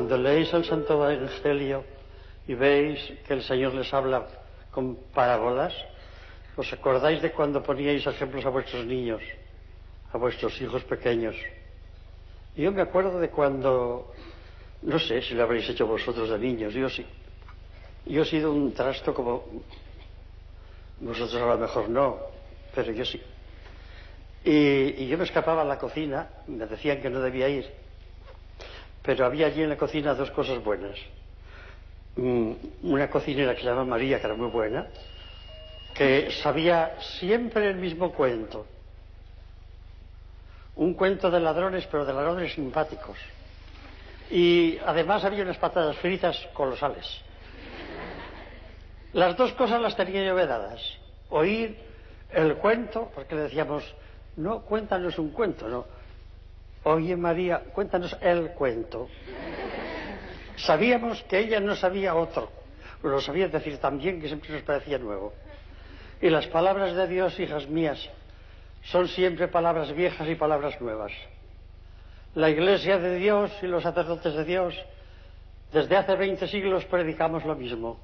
Cuando leéis el Santo Evangelio y veis que el Señor les habla con parábolas, ¿os acordáis de cuando poníais ejemplos a vuestros niños, a vuestros hijos pequeños? Yo me acuerdo de cuando, no sé si lo habréis hecho vosotros de niños, yo sí. Yo he sido un trasto como vosotros, a lo mejor no, pero yo sí. Y yo me escapaba a la cocina, me decían que no debía ir, pero había allí en la cocina dos cosas buenas. Una cocinera que se llama María, que era muy buena, que sabía siempre el mismo cuento. Un cuento de ladrones, pero de ladrones simpáticos. Y además había unas patatas fritas colosales. Las dos cosas las tenía yo vedadas. Oír el cuento, porque le decíamos, no, cuéntanos un cuento, no. Oye, María, cuéntanos el cuento. Sabíamos que ella no sabía otro, lo sabía decir tan bien que siempre nos parecía nuevo. Y las palabras de Dios, hijas mías, son siempre palabras viejas y palabras nuevas. La Iglesia de Dios y los sacerdotes de Dios, desde hace 20 siglos predicamos lo mismo.